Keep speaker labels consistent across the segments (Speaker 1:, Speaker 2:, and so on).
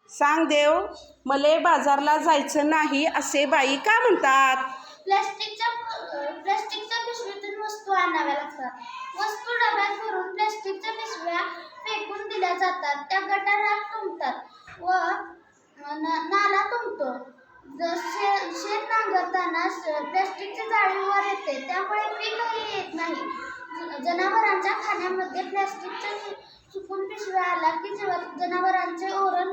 Speaker 1: सांग देव, मले बाजारला जायचं नाही असे बाई का म्हणतात?
Speaker 2: प्लास्टिकच्या पिशवीतून वस्तू आणाव्या लागतात. वस्तू डब्यात भरून प्लास्टिकच्या पिशव्या फेकून दिल्या जातात. त्या गटारात तुंबतात व नाला तुंबतो. शेत नांगरताना प्लास्टिकची जाळी वर येते, त्यामुळे पीकही येत नाही. जनावरांच्या खाण्यामध्ये प्लास्टिकच्या सुकून पिशव्या आला की जनावरांचे ओरण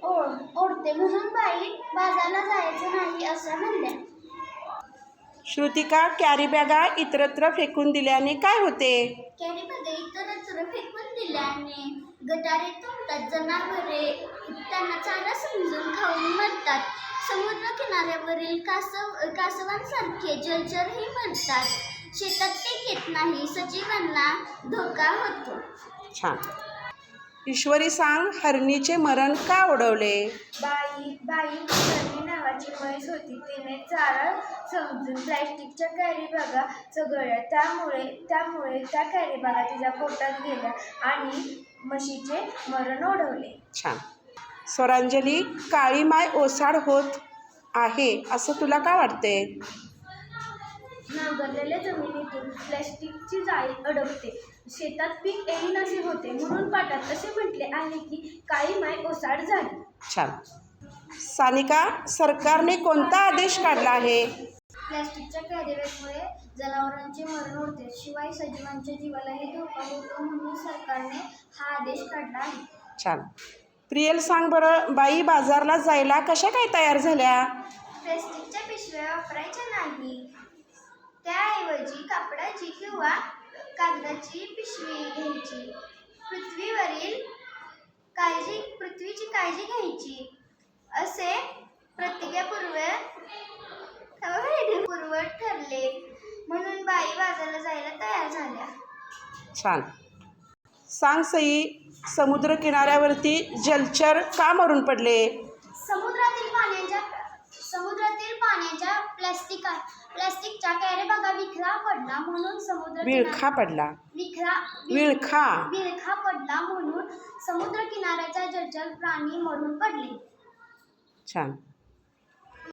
Speaker 2: ओढते, म्हणून बाई बाजारला जायचं नाही असं म्हणल्या.
Speaker 1: श्रुतिका, कॅरी बॅगा इतरत्र फेकून दिल्याने काय होते?
Speaker 2: कॅरी बॅगा इतरत्र फेकून दिल्याने गटारे तुंबतात. जनावरे त्यांना चारा समजून खाऊन मरतात. समुद्र किनाऱ्यावरील कासवांसारखे जलचरही मरतात. शेतात पीक येत नाही. सजीवांना धोका होतो.
Speaker 1: छान. ईश्वरी, सांग, हरणीचे मरण का ओढवले?
Speaker 2: बाई हरणी नावाची म्हैस होती. तिने चारा समजून प्लॅस्टिकच्या कॅरी बॅगा चघळल्या. त्यामुळे त्या कॅरी बॅगा तिच्या पोटात गेल्या आणि म्हशीचे मरण ओढवले.
Speaker 1: छान. स्वरांजली, काळी माय ओसाड होत आहे असं तुला का वाटते?
Speaker 2: नांगरलेल्या जमिनीतून प्लॅस्टिकची जाळी अडकते. शेतात पीक येईनासे होते, म्हणून पाठात असे म्हटले आहे की काळी माय ओसाड झाली.
Speaker 1: छान. सानिका, सरकारने कोणता आदेश काढला आहे?
Speaker 2: प्लॅस्टिकच्या कॅरीबॅगमुळे जनावरांचे मरण होते, शिवाय सजीवांच्या जीवालाही धोका होतो, म्हणून सरकारने हा आदेश काढला आहे.
Speaker 1: छान. प्रियल, सांग बरं, बाई बाजारला जायला कशा काय तयार झाल्या?
Speaker 2: प्लॅस्टिकच्या पिशव्या वापरायच्या नाही, त्याऐवजी कापडाची किंवा कागदाची पिशवी घ्यायची. पृथ्वीची काळजी घ्यायची असे प्रतिज्ञापूर्वक ठरले, म्हणून बाई बाजारला जायला तयार झाल्या.
Speaker 1: छान. सांग सई, समुद्र किनाऱ्यावरती जलचर का मरून पडले?
Speaker 2: समुद्रातील पाण्याच्या प्लॅस्टिकच्या कॅरीबॅगा विखरा पडला म्हणून
Speaker 1: विळखा पडला
Speaker 2: म्हणून समुद्र किनाऱ्याच्या जलचर प्राणी मरून पडले.
Speaker 1: छान.